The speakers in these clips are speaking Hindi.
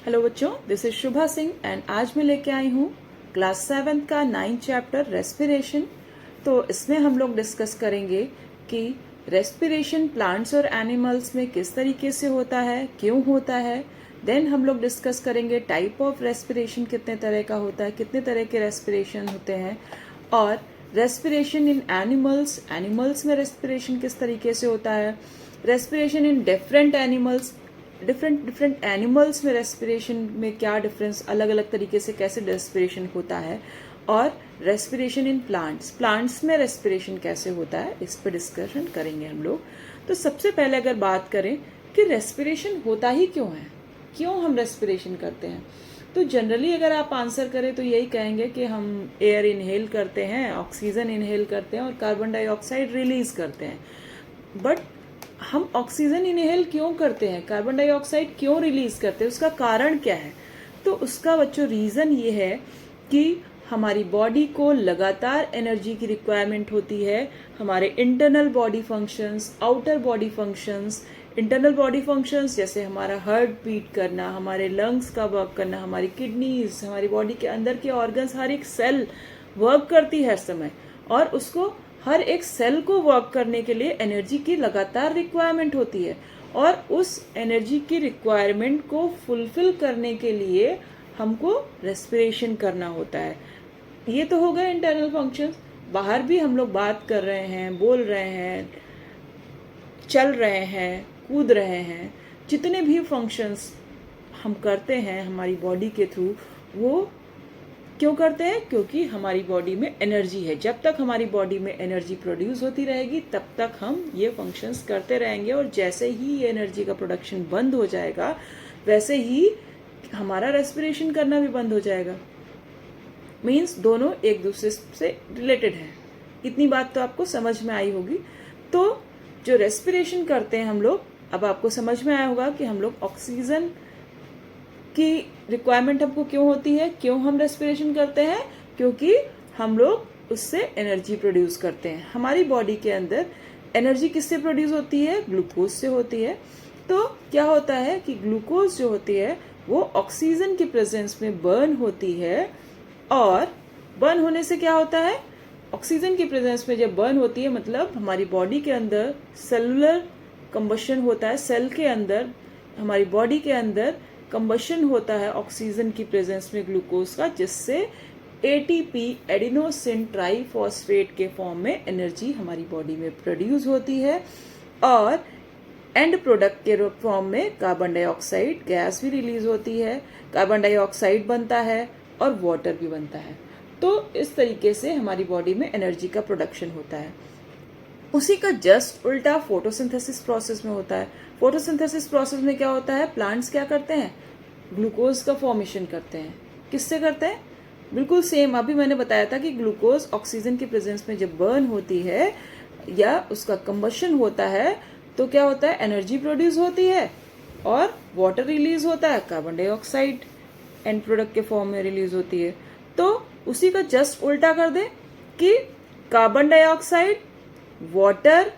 हेलो बच्चों, this is Shubha Singh and आज मैं लेके आई हूँ क्लास 7 का 9 चैप्टर रेस्पिरेशन। तो इसमें हम लोग डिस्कस करेंगे कि रेस्पिरेशन प्लांट्स और एनिमल्स में किस तरीके से होता है, क्यों होता है। देन हम लोग डिस्कस करेंगे टाइप ऑफ रेस्पिरेशन कितने तरह का होता है, कितने तरह के रेस्पिरेशन होते हैं, और रेस्पिरेशन इन एनिमल्स, एनिमल्स में रेस्पिरेशन किस तरीके से होता है, respiration in different animals, different animals में रेस्पिरेशन में क्या डिफरेंस, अलग अलग तरीके से कैसे रेस्पिरेशन होता है, और रेस्पिरेशन इन प्लांट्स, प्लांट्स में रेस्पिरेशन कैसे होता है, इस पर डिस्कशन करेंगे हम लोग। तो सबसे पहले अगर बात करें कि रेस्पिरेशन होता ही क्यों है, क्यों हम रेस्पिरेशन करते हैं, तो जनरली अगर आप आंसर करें तो यही कहेंगे कि हम एयर इनहेल करते हैं, ऑक्सीजन इनहेल करते हैं और कार्बन डाइऑक्साइड रिलीज करते हैं। बट हम ऑक्सीजन इनहेल क्यों करते हैं, कार्बन डाइऑक्साइड क्यों रिलीज करते हैं, उसका कारण क्या है। तो उसका बच्चों रीजन ये है कि हमारी बॉडी को लगातार एनर्जी की रिक्वायरमेंट होती है। हमारे internal body functions, outer body functions, internal body functions जैसे हमारा हार्ट बीट करना, हमारे लंग्स का वर्क करना, हमारी किडनीज, हमारी बॉडी के अंदर के ऑर्गन्स, हर एक सेल वर्क करती है हर समय, और उसको हर एक सेल को वर्क करने के लिए एनर्जी की लगातार रिक्वायरमेंट होती है, और उस एनर्जी की रिक्वायरमेंट को फुलफिल करने के लिए हमको रेस्पिरेशन करना होता है। ये तो हो गए इंटरनल फंक्शंस। बाहर भी हम लोग बात कर रहे हैं, बोल रहे हैं, चल रहे हैं, कूद रहे हैं, जितने भी फंक्शंस हम करते हैं हमारी बॉडी के थ्रू, वो क्यों करते हैं, क्योंकि हमारी बॉडी में एनर्जी है। जब तक हमारी बॉडी में एनर्जी प्रोड्यूस होती रहेगी तब तक हम ये फंक्शंस करते रहेंगे, और जैसे ही ये एनर्जी का प्रोडक्शन बंद हो जाएगा वैसे ही हमारा रेस्पिरेशन करना भी बंद हो जाएगा। मीन्स दोनों एक दूसरे से रिलेटेड है। इतनी बात तो आपको समझ में आई होगी। तो जो रेस्पिरेशन करते हैं हम लोग, अब आपको समझ में आया होगा कि हम लोग ऑक्सीजन की रिक्वायरमेंट हमको क्यों होती है, क्यों हम रेस्पिरेशन करते हैं, क्योंकि हम लोग उससे एनर्जी प्रोड्यूस करते हैं। हमारी बॉडी के अंदर एनर्जी किससे प्रोड्यूस होती है, ग्लूकोज से होती है। तो क्या होता है कि ग्लूकोज जो होती है वो ऑक्सीजन की प्रेजेंस में बर्न होती है, और बर्न होने से क्या होता है, ऑक्सीजन की प्रेजेंस में जब बर्न होती है मतलब हमारी बॉडी के अंदर सेलुलर कंबशन होता है, सेल के अंदर, हमारी बॉडी के अंदर कंबशन होता है ऑक्सीजन की प्रेजेंस में ग्लूकोज का, जिससे एटीपी, एडिनोसिन ट्राइफॉस्फेट के फॉर्म में एनर्जी हमारी बॉडी में प्रोड्यूस होती है, और एंड प्रोडक्ट के फॉर्म में कार्बन डाइऑक्साइड गैस भी रिलीज होती है, कार्बन डाइऑक्साइड बनता है और वाटर भी बनता है। तो इस तरीके से हमारी बॉडी में एनर्जी का प्रोडक्शन होता है। उसी का जस्ट उल्टा फोटोसिंथेसिस प्रोसेस में होता है। फोटोसिंथेसिस प्रोसेस में क्या होता है, प्लांट्स क्या करते हैं, ग्लूकोज का फॉर्मेशन करते हैं। किससे करते हैं, बिल्कुल सेम अभी मैंने बताया था कि ग्लूकोज ऑक्सीजन की प्रेजेंस में जब बर्न होती है या उसका कंबशन होता है तो क्या होता है, एनर्जी प्रोड्यूस होती है और वाटर रिलीज होता है, कार्बन डाइऑक्साइड एंड प्रोडक्ट के फॉर्म में रिलीज होती है। तो उसी का जस्ट उल्टा कर दे कि कार्बन डाइऑक्साइड, वाटर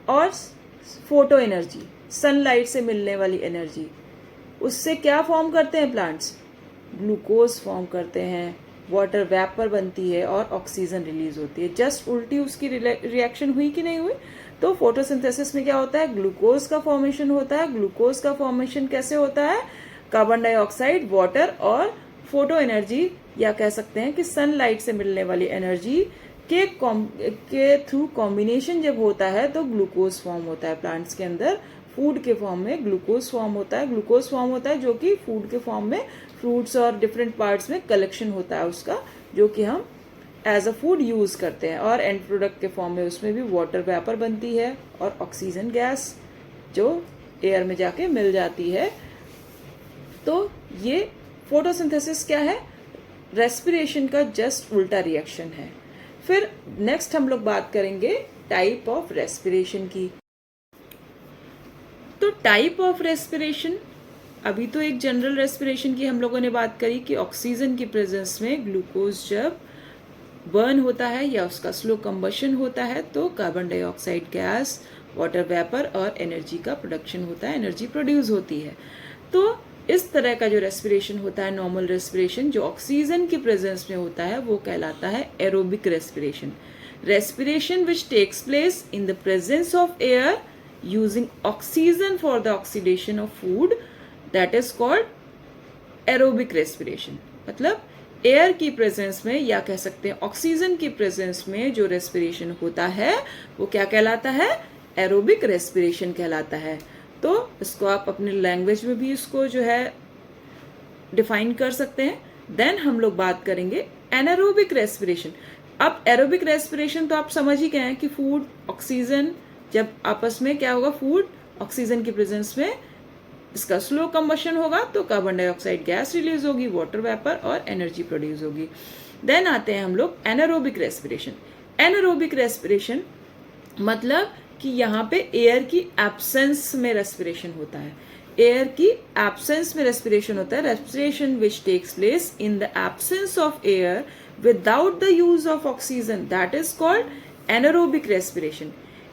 और फोटो एनर्जी, सनलाइट से मिलने वाली एनर्जी, उससे क्या फॉर्म करते हैं प्लांट्स, ग्लूकोज फॉर्म करते हैं, वाटर वेपर बनती है और ऑक्सीजन रिलीज होती है। जस्ट उल्टी उसकी रिएक्शन हुई कि नहीं हुई। तो फोटोसिंथेसिस में क्या होता है, ग्लूकोज का फॉर्मेशन होता है। ग्लूकोज का फॉर्मेशन कैसे होता है, कार्बन डाइऑक्साइड, वाटर और फोटो एनर्जी, या कह सकते हैं कि सनलाइट से मिलने वाली एनर्जी के थ्रू कॉम्बिनेशन जब होता है तो ग्लूकोज फॉर्म होता है प्लांट्स के अंदर। फूड के फॉर्म में ग्लूकोज फॉर्म होता है, ग्लूकोज फॉर्म होता है जो कि फूड के फॉर्म में फ्रूट्स और डिफरेंट पार्ट्स में कलेक्शन होता है उसका, जो कि हम एज अ फूड यूज करते हैं। और एंड प्रोडक्ट के फॉर्म में उसमें भी वाटर वेपर बनती है और ऑक्सीजन गैस जो एयर में जाके मिल जाती है। तो ये फोटोसिंथेसिस क्या है, रेस्पिरेशन का जस्ट उल्टा रिएक्शन है। फिर नेक्स्ट हम लोग बात करेंगे टाइप ऑफ रेस्पिरेशन की। तो टाइप ऑफ रेस्पिरेशन, अभी तो एक जनरल रेस्पिरेशन की हम लोगों ने बात करी कि ऑक्सीजन की प्रेजेंस में ग्लूकोज जब बर्न होता है या उसका स्लो कंबशन होता है तो carbon dioxide gas, water vapour और एनर्जी का प्रोडक्शन होता है, एनर्जी प्रोड्यूस होती है। तो इस तरह का जो रेस्पिरेशन होता है, नॉर्मल रेस्पिरेशन जो ऑक्सीजन की प्रेजेंस में होता है, वो कहलाता है aerobic respiration. Respiration which takes place in the presence of air using oxygen for the oxidation of food, that is called aerobic respiration. मतलब एयर की प्रेजेंस में, या कह सकते हैं ऑक्सीजन की प्रेजेंस में जो रेस्पिरेशन होता है वो क्या कहलाता है? एरोबिक रेस्पिरेशन कहलाता है। तो इसको आप अपनी लैंग्वेज में भी इसको जो है डिफाइन कर सकते हैं। देन हम लोग बात करेंगे एनारोबिक रेस्पिरेशन। अब एरोबिक रेस्पिरेशन तो आप समझ ही गए हैं कि फूड ऑक्सीजन जब आपस में क्या होगा, फूड ऑक्सीजन की प्रेजेंस में इसका स्लो कंबशन होगा तो कार्बन डाइऑक्साइड गैस रिलीज होगी, वाटर वेपर और एनर्जी प्रोड्यूस होगी। देन आते हैं हम लोग एनारोबिक रेस्पिरेशन। एनारोबिक रेस्पिरेशन मतलब कि यहाँ पे एयर की एब्सेंस में रेस्पिरेशन होता है। एयर की एब्सेंस में रेस्पिरेशन होता है। Respiration which takes place in the absence of air without the use of oxygen, that is called anaerobic respiration.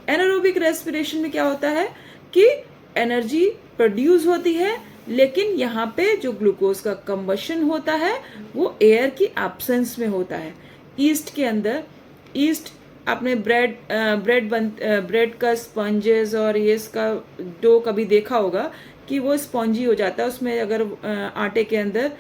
Anaerobic respiration में क्या होता है कि एनर्जी प्रोड्यूस होती है, लेकिन यहाँ पे जो ग्लूकोज का कंबशन होता है वो एयर की एब्सेंस में होता है। ईस्ट के अंदर, ईस्ट आपने ब्रेड का स्पंजेस और ये इसका डो कभी देखा होगा कि वो स्पॉन्जी हो जाता है। उसमें अगर आटे के अंदर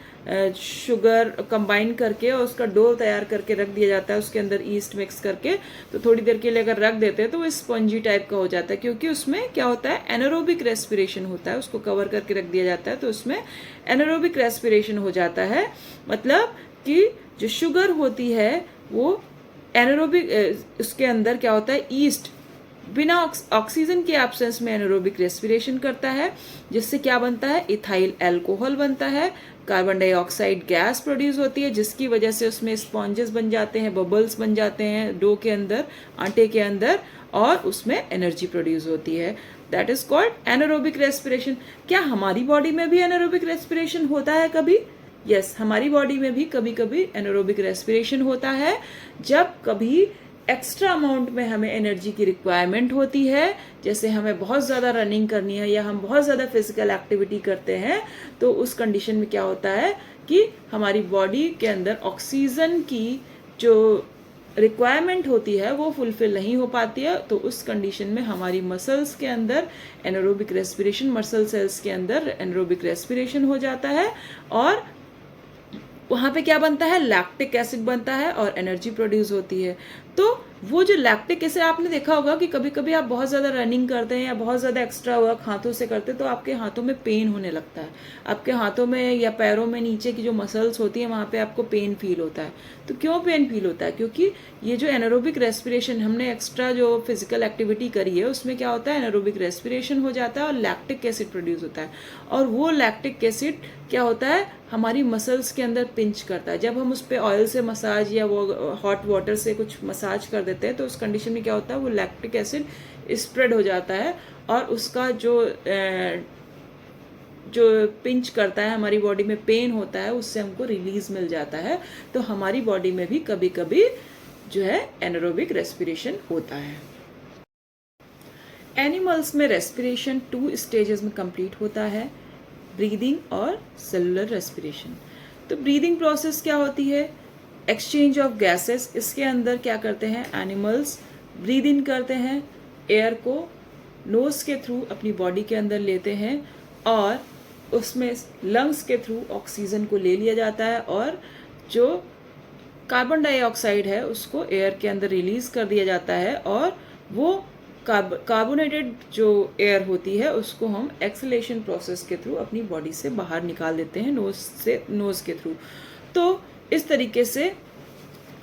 शुगर कंबाइन करके और उसका डो तैयार करके रख दिया जाता है, उसके अंदर ईस्ट मिक्स करके, तो थोड़ी देर के लिए अगर रख देते हैं तो वो स्पंजी टाइप का हो जाता है, क्योंकि उसमें क्या होता है, एनारोबिक रेस्पिरेशन होता है। उसको कवर करके रख दिया जाता है तो उसमें एनारोबिक रेस्पिरेशन हो जाता है। मतलब कि जो शुगर होती है वो एनारोबिक, उसके अंदर क्या होता है, ईस्ट बिना ऑक्सीजन के एब्सेंस में एनारोबिक रेस्पिरेशन करता है, जिससे क्या बनता है, इथाइल अल्कोहल बनता है, कार्बन डाइऑक्साइड गैस प्रोड्यूस होती है, जिसकी वजह से उसमें स्पॉन्जेस बन जाते हैं, बबल्स बन जाते हैं डो के अंदर, आटे के अंदर, और उसमें एनर्जी प्रोड्यूस होती है। That is called anaerobic respiration. क्या हमारी बॉडी में भी एनारोबिक रेस्पिरेशन होता है कभी? यस, हमारी बॉडी में भी कभी कभी एनारोबिक रेस्पिरेशन होता है। जब कभी एक्स्ट्रा अमाउंट में हमें एनर्जी की रिक्वायरमेंट होती है, जैसे हमें बहुत ज़्यादा रनिंग करनी है या हम बहुत ज़्यादा फिजिकल एक्टिविटी करते हैं, तो उस कंडीशन में क्या होता है कि हमारी बॉडी के अंदर ऑक्सीजन की जो रिक्वायरमेंट होती है वो फुलफिल नहीं हो पाती है। तो उस कंडीशन में हमारी मसल्स के अंदर एनारोबिक रेस्पिरेशन, मसल सेल्स के अंदर एनारोबिक रेस्पिरेशन हो जाता है, और वहाँ पे क्या बनता है, लैक्टिक एसिड बनता है और एनर्जी प्रोड्यूस होती है। तो वो जो लैक्टिक एसिड, आपने देखा होगा कि कभी कभी आप बहुत ज़्यादा रनिंग करते हैं या बहुत ज़्यादा एक्स्ट्रा वर्क हाथों से करते हैं तो आपके हाथों में पेन होने लगता है। आपके हाथों में या पैरों में नीचे की जो मसल्स होती है वहाँ पे आपको पेन फील होता है। तो क्यों पेन फील होता है? क्योंकि ये जो एनारोबिक रेस्पिरेशन, हमने एक्स्ट्रा जो फिजिकल एक्टिविटी करी है उसमें क्या होता है, एनारोबिक रेस्पिरेशन हो जाता है और लैक्टिक एसिड प्रोड्यूस होता है। और वो लैक्टिक एसिड क्या होता है, हमारी मसल्स के अंदर पिंच करता है। जब हम उस पर ऑयल से मसाज या वो हॉट वाटर से कुछ मसाज कर देते हैं तो उस कंडीशन में क्या होता है, वो लैक्टिक एसिड स्प्रेड हो जाता है और उसका जो पिंच करता है, हमारी बॉडी में पेन होता है, उससे हमको रिलीज मिल जाता है। तो हमारी बॉडी में भी कभी कभी जो है एनारोबिक रेस्पिरेशन होता है। एनिमल्स में रेस्पिरेशन 2 स्टेजेस में कंप्लीट होता है, ब्रीदिंग और सेलुलर रेस्पिरेशन। तो ब्रीदिंग प्रोसेस क्या होती है, एक्सचेंज ऑफ गैसेस। इसके अंदर क्या करते हैं, एनिमल्स ब्रीद इन करते हैं, एयर को नोज के थ्रू अपनी बॉडी के अंदर लेते हैं और उसमें लंग्स के थ्रू ऑक्सीजन को ले लिया जाता है और जो कार्बन डाइऑक्साइड है उसको एयर के अंदर रिलीज कर दिया जाता है और वो कार्बोनेटेड जो एयर होती है उसको हम एक्सलेशन प्रोसेस के थ्रू अपनी बॉडी से बाहर निकाल देते हैं, नोज के थ्रू। तो इस तरीके से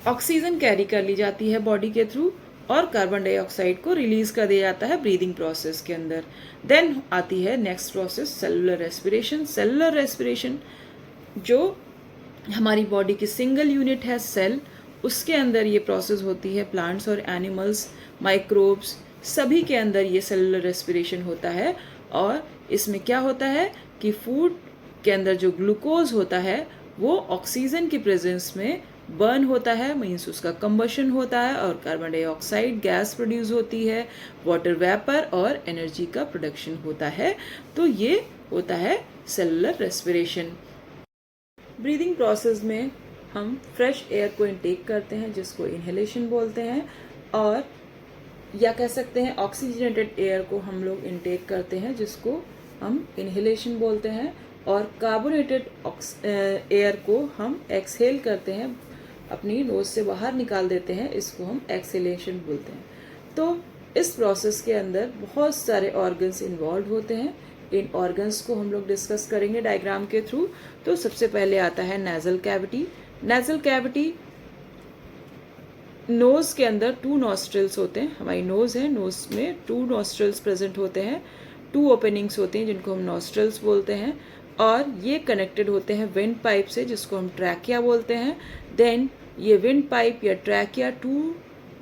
ऑक्सीजन कैरी कर ली जाती है बॉडी के थ्रू और कार्बन डाइऑक्साइड को रिलीज कर दिया जाता है ब्रीदिंग प्रोसेस के अंदर। देन आती है next process, cellular respiration. Cellular respiration जो हमारी बॉडी की सिंगल यूनिट है सेल, उसके अंदर ये प्रोसेस होती है। प्लांट्स और एनिमल्स, माइक्रोब्स, सभी के अंदर ये सेलुलर रेस्पिरेशन होता है। और इसमें क्या होता है कि फूड के अंदर जो ग्लूकोज होता है वो ऑक्सीजन की प्रेजेंस में बर्न होता है, मीन्स उसका कंबशन होता है और कार्बन डाइऑक्साइड गैस प्रोड्यूस होती है, वाटर वेपर और एनर्जी का प्रोडक्शन होता है। तो ये होता है सेलुलर रेस्पिरेशन। ब्रीदिंग प्रोसेस में हम फ्रेश एयर को इनटेक करते हैं जिसको इनहेलेशन बोलते हैं, और या कह सकते हैं ऑक्सीजनेटेड एयर को हम लोग इनटेक करते हैं जिसको हम इनहेलेशन बोलते हैं, और कार्बोनेटेड एयर को हम एक्सहेल करते हैं, अपनी नोज से बाहर निकाल देते हैं, इसको हम एक्सहेलेशन बोलते हैं। तो इस प्रोसेस के अंदर बहुत सारे ऑर्गन्स इन्वॉल्व होते हैं। इन ऑर्गन्स को हम लोग डिस्कस करेंगे डायग्राम के थ्रू। तो सबसे पहले आता है nasal cavity. Nasal cavity, nose के अंदर 2 नॉस्ट्रिल्स होते हैं। हमारी नोज है, नोज में 2 नॉस्ट्रिल्स प्रेजेंट होते हैं, 2 ओपनिंग्स होते हैं जिनको हम नॉस्ट्रिल्स बोलते हैं, और ये कनेक्टेड होते हैं विंड पाइप से जिसको हम ट्रैकिया बोलते हैं। देन ये विंड पाइप या ट्रैकिया 2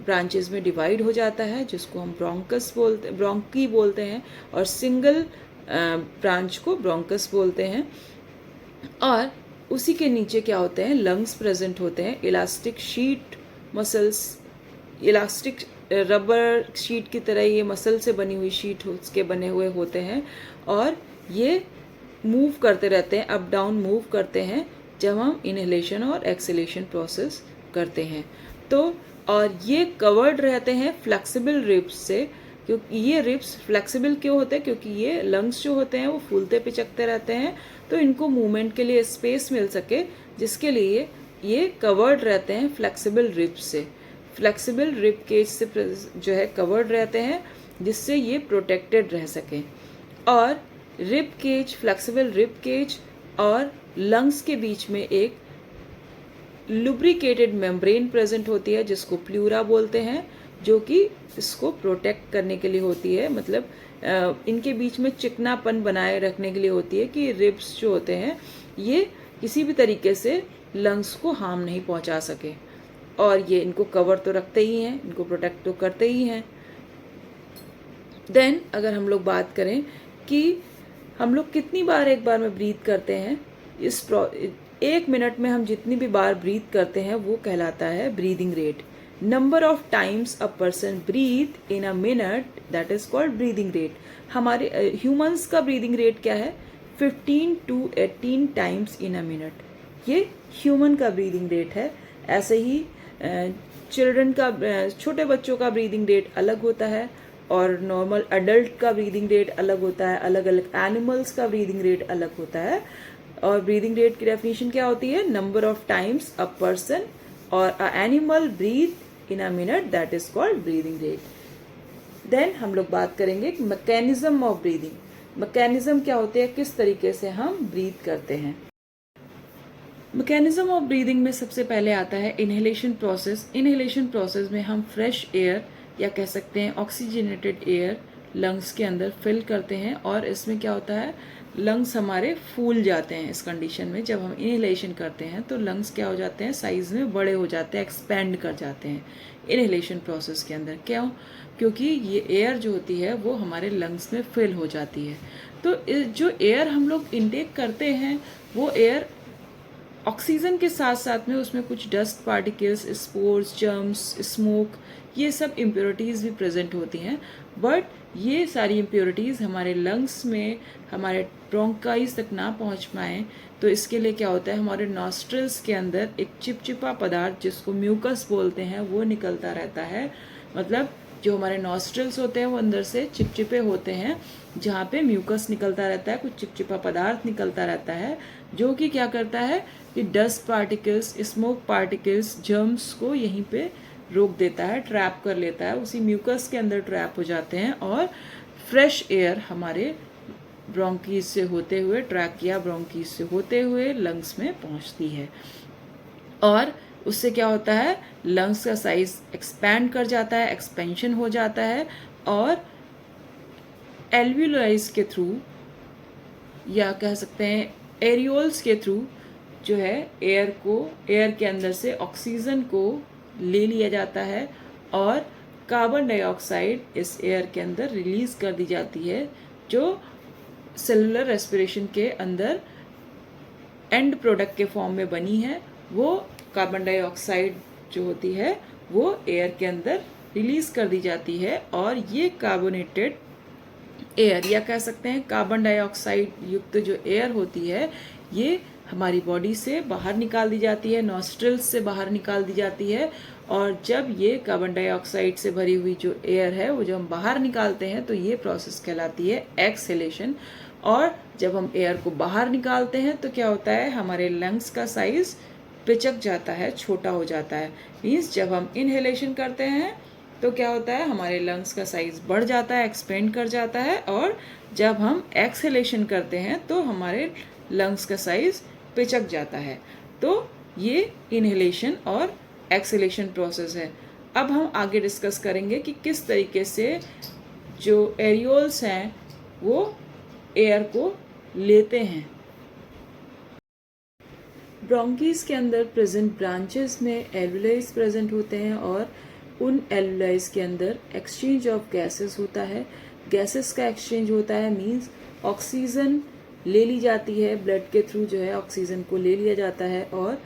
ब्रांचेस में डिवाइड हो जाता है जिसको हम ब्रोंकी बोलते हैं, और सिंगल ब्रांच को ब्रोंकस बोलते हैं। और उसी के नीचे क्या होते हैं, लंग्स प्रेजेंट होते हैं, elastic sheet muscles, elastic rubber sheet की तरह ये मसल से बनी हुई शीट उसके बने हुए होते हैं, और ये मूव करते रहते हैं, अप डाउन मूव करते हैं जब हम इनहेलेशन और एक्सहेलेशन प्रोसेस करते हैं। तो और ये कवर्ड रहते हैं फ्लेक्सिबल रिब्स से, क्योंकि ये रिब्स फ्लेक्सिबल क्यों होते हैं, क्योंकि ये लंग्स जो होते हैं वो फूलते पिचकते रहते हैं, तो इनको मूवमेंट के लिए स्पेस मिल सके, जिसके लिए ये कवर्ड रहते हैं फ्लेक्सिबल रिब्स से। फ्लेक्सिबल रिब केज से जो है कवर्ड रहते हैं, जिससे ये प्रोटेक्टेड रह सकें। और rib cage, flexible rib cage और लंग्स के बीच में एक लुब्रिकेटेड मेम्ब्रेन प्रेजेंट होती है जिसको प्लूरा बोलते हैं, जो कि इसको प्रोटेक्ट करने के लिए होती है, मतलब इनके बीच में चिकनापन बनाए रखने के लिए होती है कि रिब्स जो होते हैं ये किसी भी तरीके से लंग्स को हार्म नहीं पहुंचा सके, और ये इनको कवर तो रखते ही हैं, इनको प्रोटेक्ट तो करते ही हैं। देन अगर हम लोग बात करें कि हम लोग कितनी बार एक बार में ब्रीथ करते हैं, इस 1 मिनट में हम जितनी भी बार ब्रीथ करते हैं वो कहलाता है breathing rate. Number of times a person breathe in a minute, that is called breathing rate. हमारे ह्यूमंस का ब्रीदिंग रेट क्या है, 15 to 18 times in a minute, ये ह्यूमन का ब्रीदिंग रेट है। ऐसे ही चिल्ड्रन का, छोटे बच्चों का ब्रीदिंग रेट अलग होता है, और नॉर्मल अडल्ट का ब्रीदिंग रेट अलग होता है, अलग अलग एनिमल्स का ब्रीदिंग रेट अलग होता है। और ब्रीदिंग रेट की डेफिनेशन क्या होती है, number of times a person और a animal breathe in a minute, that is called breathing rate. Then हम लोग बात करेंगे मैकेनिज्म ऑफ ब्रीदिंग। मैकेनिज्म क्या होते हैं, किस तरीके से हम ब्रीथ करते हैं। मैकेनिज्म ऑफ ब्रीदिंग में सबसे पहले आता है इनहेलेशन प्रोसेस। इनहेलेशन प्रोसेस में हम फ्रेश एयर या कह सकते हैं ऑक्सीजनेटेड एयर लंग्स के अंदर फिल करते हैं, और इसमें क्या होता है, लंग्स हमारे फूल जाते हैं। इस कंडीशन में जब हम इनहेलेशन करते हैं तो लंग्स क्या हो जाते हैं, साइज में बड़े हो जाते हैं, एक्सपेंड कर जाते हैं इनहेलेशन प्रोसेस के अंदर। क्यों, क्योंकि ये एयर जो होती है वो हमारे लंग्स में फिल हो जाती है। तो जो एयर हम लोग इनटेक करते हैं वो एयर ऑक्सीजन के साथ साथ में उसमें कुछ dust particles, spores, germs, smoke, ये सब इम्प्योरिटीज़ भी प्रेजेंट होती हैं। बट ये सारी इम्प्योरिटीज़ हमारे लंग्स में, हमारे ब्रोंकाइज तक ना पहुंच पाएँ, तो इसके लिए क्या होता है, हमारे नॉस्ट्रल्स के अंदर एक चिपचिपा पदार्थ जिसको म्यूकस बोलते हैं वो निकलता रहता है। मतलब जो हमारे नॉस्ट्रल्स होते हैं वो अंदर से चिपचिपे होते हैं, जहाँ पे म्यूकस निकलता रहता है, कुछ चिपचिपा पदार्थ निकलता रहता है, जो कि क्या करता है कि dust particles, smoke particles, germs को यहीं पे रोक देता है, ट्रैप कर लेता है, उसी म्यूकस के अंदर ट्रैप हो जाते हैं, और फ्रेश एयर हमारे ब्रोंकीज से होते हुए, ट्रैकिया ब्रोंकीज से होते हुए लंग्स में पहुंचती है, और उससे क्या होता है, लंग्स का साइज एक्सपैंड कर जाता है, एक्सपेंशन हो जाता है, और एल्वियोलाइज के थ्रू या कह सकते हैं एरियोल्स के थ्रू जो है एयर के अंदर से ऑक्सीजन को ले लिया जाता है, और कार्बन डाइऑक्साइड इस एयर के अंदर रिलीज कर दी जाती है, जो सेलुलर रेस्पिरेशन के अंदर एंड प्रोडक्ट के फॉर्म में बनी है। वो कार्बन डाइऑक्साइड जो होती है वो एयर के अंदर रिलीज कर दी जाती है, और ये कार्बोनेटेड एयर या कह सकते हैं कार्बन डाइऑक्साइड युक्त जो एयर होती है ये हमारी बॉडी से बाहर निकाल दी जाती है, नॉस्ट्रिल्स से बाहर निकाल दी जाती है। और जब ये कार्बन डाइऑक्साइड से भरी हुई जो एयर है वो जब हम बाहर निकालते हैं तो ये प्रोसेस कहलाती है एक्सहेलेशन। और जब हम एयर को बाहर निकालते हैं तो क्या होता है, हमारे लंग्स का साइज पिचक जाता है, छोटा हो जाता है। मीन्स जब हम इनहेलेशन करते हैं तो क्या होता है, हमारे लंग्स का साइज बढ़ जाता है, एक्सपेंड कर जाता है। और जब हम एक्सहेलेशन करते हैं तो हमारे लंग्स का साइज पिचक जाता है। तो ये इनहेलेशन और एक्सहेलेशन प्रोसेस है। अब हम आगे डिस्कस करेंगे कि किस तरीके से जो एरियोल्स हैं वो एयर को लेते हैं। ब्रोंकीज के अंदर प्रेजेंट ब्रांचेस में एल्वुलाइज प्रेजेंट होते हैं, और उन एल्वुलाइज के अंदर एक्सचेंज ऑफ गैसेस होता है। गैसेस का एक्सचेंज होता है मीन्स ऑक्सीजन ले ली जाती है, ब्लड के थ्रू जो है ऑक्सीजन को ले लिया जाता है, और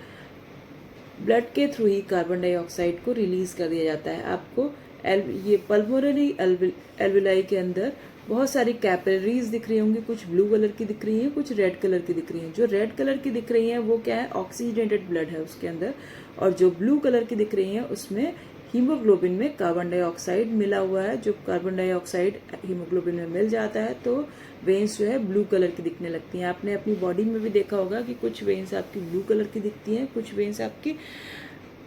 ब्लड के थ्रू ही कार्बन डाइऑक्साइड को रिलीज कर दिया जाता है। आपको ये पल्मोनरी एल्वुलाई के अंदर बहुत सारी कैपिलरीज दिख रही होंगी, कुछ ब्लू कलर की दिख रही हैं, कुछ रेड कलर की दिख रही हैं। जो रेड कलर की दिख रही हैं वो क्या है, ऑक्सीजनेटेड ब्लड है उसके अंदर, और जो ब्लू कलर की दिख रही हैं उसमें हीमोग्लोबिन में कार्बन डाइऑक्साइड मिला हुआ है। जो कार्बन डाइऑक्साइड हीमोग्लोबिन में मिल जाता है तो वेन्स जो है ब्लू कलर की दिखने लगती हैं। आपने अपनी बॉडी में भी देखा होगा कि कुछ वेन्स आपकी ब्लू कलर की दिखती हैं, कुछ वेन्स आपकी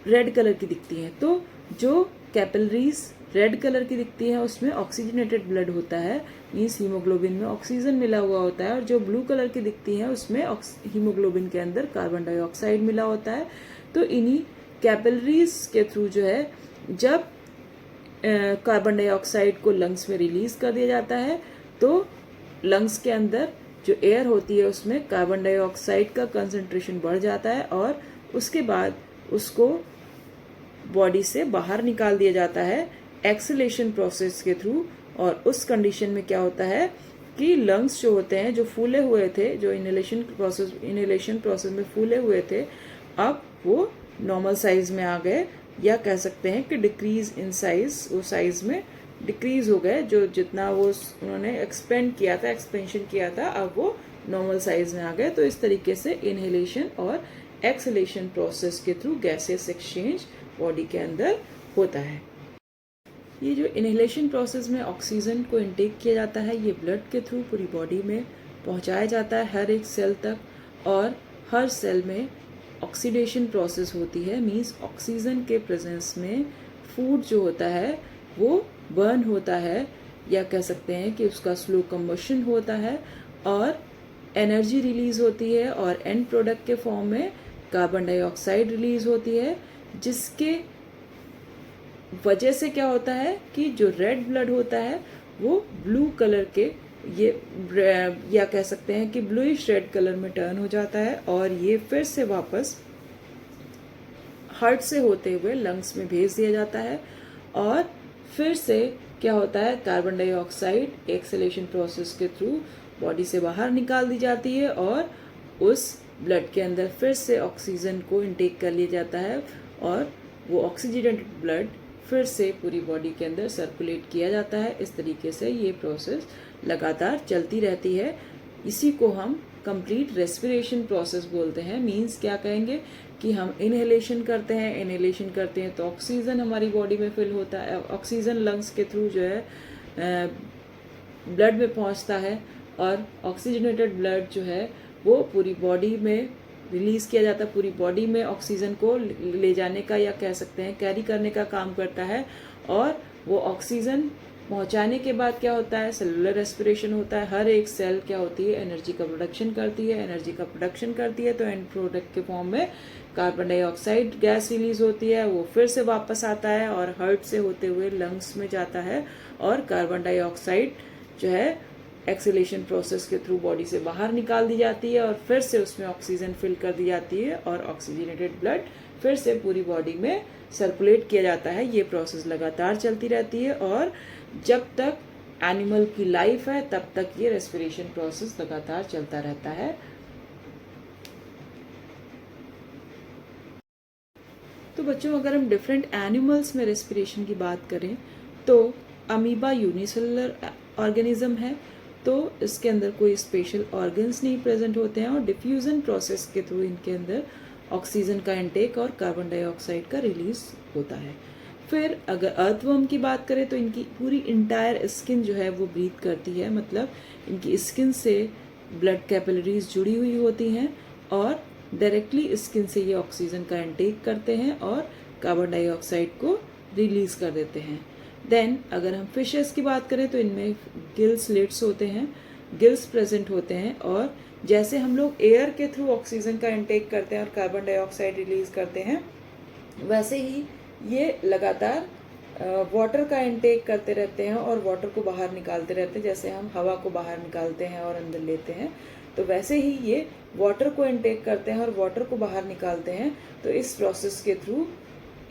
रेड कलर की दिखती हैं। तो जो कैपिलरीज रेड कलर की दिखती है उसमें ऑक्सीजनेटेड ब्लड होता है, मीन्स हीमोग्लोबिन में ऑक्सीजन मिला हुआ होता है। और जो ब्लू कलर की दिखती है उसमें हीमोग्लोबिन के अंदर कार्बन डाइऑक्साइड मिला होता है। तो इन्हीं कैपिलरीज के थ्रू जो है जब कार्बन डाइऑक्साइड को लंग्स में रिलीज कर दिया जाता है तो लंग्स के अंदर जो एयर होती है उसमें कार्बन डाइऑक्साइड का कंसंट्रेशन बढ़ जाता है, और उसके बाद उसको बॉडी से बाहर निकाल दिया जाता है एक्सहेलेशन प्रोसेस के थ्रू। और उस कंडीशन में क्या होता है कि लंग्स जो होते हैं, जो फूले हुए थे, जो इनहेलेशन प्रोसेस में फूले हुए थे, अब वो नॉर्मल साइज में आ गए, या कह सकते हैं कि डिक्रीज इन साइज, वो साइज में डिक्रीज हो गए। जो जितना वो उन्होंने एक्सपेंशन किया था अब वो नॉर्मल साइज में आ गए। तो इस तरीके से इनहेलेशन और एक्सहेलेशन प्रोसेस के थ्रू गैसेस एक्सचेंज बॉडी के अंदर होता है। ये जो इनहेलेशन प्रोसेस में ऑक्सीजन को इनटेक किया जाता है ये ब्लड के थ्रू पूरी बॉडी में पहुंचाया जाता है हर एक सेल तक, और हर सेल में ऑक्सीडेशन प्रोसेस होती है। मीन्स ऑक्सीजन के प्रेजेंस में फूड जो होता है वो बर्न होता है, या कह सकते हैं कि उसका स्लो कंबशन होता है, और एनर्जी रिलीज होती है, और एंड प्रोडक्ट के फॉर्म में कार्बन डाइऑक्साइड रिलीज होती है, जिसके वजह से क्या होता है कि जो रेड ब्लड होता है वो ब्लू कलर के या कह सकते हैं कि ब्लूइश रेड कलर में टर्न हो जाता है, और ये फिर से वापस हार्ट से होते हुए लंग्स में भेज दिया जाता है। और फिर से क्या होता है, कार्बन डाइऑक्साइड एक्सहेलेशन प्रोसेस के थ्रू बॉडी से बाहर निकाल दी जाती है, और उस ब्लड के अंदर फिर से ऑक्सीजन को इनटेक कर लिया जाता है, और वो ऑक्सीजनेटेड ब्लड फिर से पूरी बॉडी के अंदर सर्कुलेट किया जाता है। इस तरीके से ये प्रोसेस लगातार चलती रहती है। इसी को हम कंप्लीट रेस्पिरेशन प्रोसेस बोलते हैं। मीन्स क्या कहेंगे कि हम इनहेलेशन करते हैं तो ऑक्सीजन हमारी बॉडी में फिल होता है, ऑक्सीजन लंग्स के थ्रू जो है ब्लड में पहुंचता है, और ऑक्सीजनेटेड ब्लड जो है वो पूरी बॉडी में रिलीज किया जाता है, पूरी बॉडी में ऑक्सीजन को ले जाने का या कह सकते हैं कैरी करने का काम करता है। और वो ऑक्सीजन पहुंचाने के बाद क्या होता है, सेलुलर रेस्पिरेशन होता है। हर एक सेल क्या होती है, एनर्जी का प्रोडक्शन करती है, तो एंड प्रोडक्ट के फॉर्म में कार्बन डाइऑक्साइड गैस रिलीज होती है, वो फिर से वापस आता है और हार्ट से होते हुए लंग्स में जाता है, और कार्बन डाइऑक्साइड जो है एक्सहेलेशन प्रोसेस के थ्रू बॉडी से बाहर निकाल दी जाती है, और फिर से उसमें ऑक्सीजन फिल कर दी जाती है, और ऑक्सीजनेटेड ब्लड फिर से पूरी बॉडी में सर्कुलेट किया जाता है। ये प्रोसेस लगातार चलती रहती है, और जब तक एनिमल की लाइफ है तब तक ये रेस्पिरेशन प्रोसेस लगातार चलता रहता है। बच्चों अगर हम डिफरेंट एनिमल्स में रेस्पिरेशन की बात करें तो अमीबा यूनिसेलुलर ऑर्गेनिज्म है, तो इसके अंदर कोई स्पेशल ऑर्गन्स नहीं प्रेजेंट होते हैं और डिफ्यूजन प्रोसेस के थ्रू इनके अंदर ऑक्सीजन का इनटेक और कार्बन डाइऑक्साइड का रिलीज होता है। फिर अगर अर्थवर्म की बात करें तो इनकी पूरी इंटायर स्किन जो है वो ब्रीथ करती है, मतलब इनकी स्किन से ब्लड कैपिलरीज जुड़ी हुई होती हैं और डायरेक्टली स्किन से ये ऑक्सीजन का इनटेक करते हैं और कार्बन डाइऑक्साइड को रिलीज कर देते हैं। देन अगर हम फिशेस की बात करें तो इनमें गिल स्लिट्स होते हैं, गिल्स प्रेजेंट होते हैं और जैसे हम लोग एयर के थ्रू ऑक्सीजन का इनटेक करते हैं और कार्बन डाइऑक्साइड रिलीज करते हैं, वैसे ही ये लगातार वाटर का इनटेक करते रहते हैं और वाटर को बाहर निकालते रहते हैं। जैसे हम हवा को बाहर निकालते हैं और अंदर लेते हैं, तो वैसे ही ये वाटर को इनटेक करते हैं और वाटर को बाहर निकालते हैं। तो इस प्रोसेस के थ्रू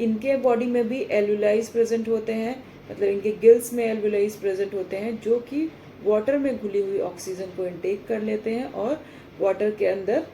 इनके बॉडी में भी एल्वुलाइज प्रेजेंट होते हैं, मतलब इनके गिल्स में एल्वुलाइज प्रेजेंट होते हैं जो कि वाटर में घुली हुई ऑक्सीजन को इनटेक कर लेते हैं और वाटर के अंदर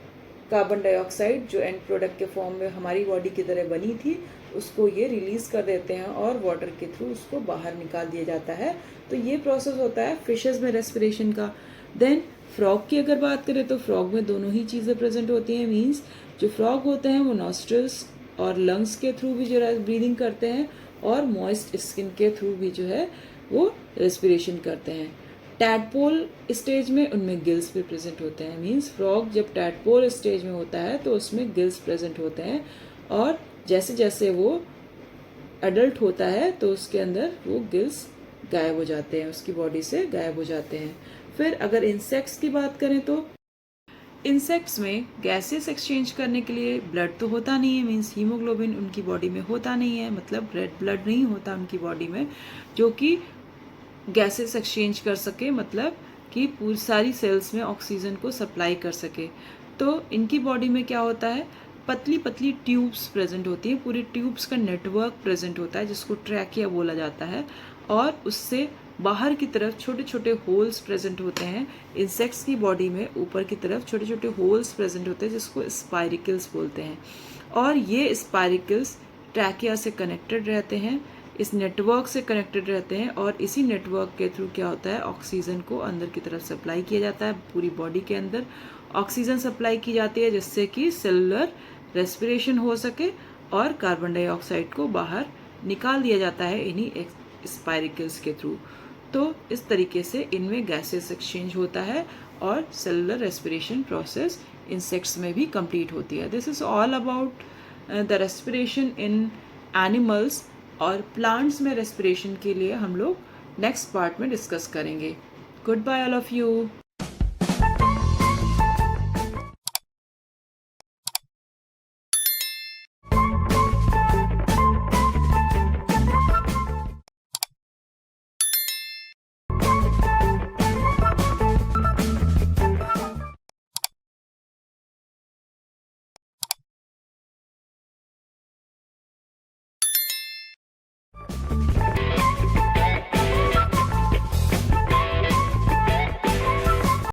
कार्बन डाइऑक्साइड जो एंड प्रोडक्ट के फॉर्म में हमारी बॉडी की तरह बनी थी उसको ये रिलीज कर देते हैं और वाटर के थ्रू उसको बाहर निकाल दिया जाता है। तो ये प्रोसेस होता है फिशेस में रेस्पिरेशन का। देन फ्रॉग की अगर बात करें तो फ्रॉग में दोनों ही चीज़ें प्रेजेंट होती हैं। मीन्स जो फ्रॉग होते हैं वो नॉस्ट्रल्स और लंग्स के थ्रू भी जो है ब्रीदिंग करते हैं और मॉइस्ट स्किन के थ्रू भी जो है वो रेस्पिरेशन करते हैं। टैडपोल स्टेज में उनमें गिल्स भी प्रेजेंट होते हैं। मीन्स फ्रॉग जब टैडपोल स्टेज में होता है तो उसमें गिल्स प्रेजेंट होते हैं और जैसे जैसे वो अडल्ट होता है तो उसके अंदर वो गिल्स गायब हो जाते हैं, उसकी बॉडी से गायब हो जाते हैं। फिर अगर इंसेक्ट्स की बात करें तो इंसेक्ट्स में गैसेस एक्सचेंज करने के लिए ब्लड तो होता नहीं है, मीन्स हीमोग्लोबिन उनकी बॉडी में होता नहीं है, मतलब रेड ब्लड नहीं होता उनकी बॉडी में जो कि गैसेस एक्सचेंज कर सके, मतलब कि पूरी सारी सेल्स में ऑक्सीजन को सप्लाई कर सके। तो इनकी बॉडी में क्या होता है, पतली पतली ट्यूब्स प्रेजेंट होती हैं, पूरी ट्यूब्स का नेटवर्क प्रेजेंट होता है जिसको ट्रैकिया बोला जाता है और उससे बाहर की तरफ छोटे छोटे होल्स प्रेजेंट होते हैं। इंसेक्ट्स की बॉडी में ऊपर की तरफ छोटे छोटे होल्स प्रेजेंट होते हैं जिसको स्पाइरिकल्स बोलते हैं और ये स्पाइरिकल्स ट्रैकिया से कनेक्टेड रहते हैं, इस नेटवर्क से कनेक्टेड रहते हैं और इसी नेटवर्क के थ्रू क्या होता है, ऑक्सीजन को अंदर की तरफ सप्लाई किया जाता है। पूरी बॉडी के अंदर ऑक्सीजन सप्लाई की जाती है जिससे कि सेलुलर रेस्पिरेशन हो सके और कार्बन डाइऑक्साइड को बाहर निकाल दिया जाता है इन्हीं स्पाइरिकल्स के थ्रू। तो इस तरीके से इनमें गैसेस एक्सचेंज होता है और सेलुलर रेस्पिरेशन प्रोसेस इंसेक्ट्स में भी कंप्लीट होती है। This is all about the respiration in animals और प्लांट्स में रेस्पिरेशन के लिए हम लोग नेक्स्ट पार्ट में डिस्कस करेंगे। Good bye all of you.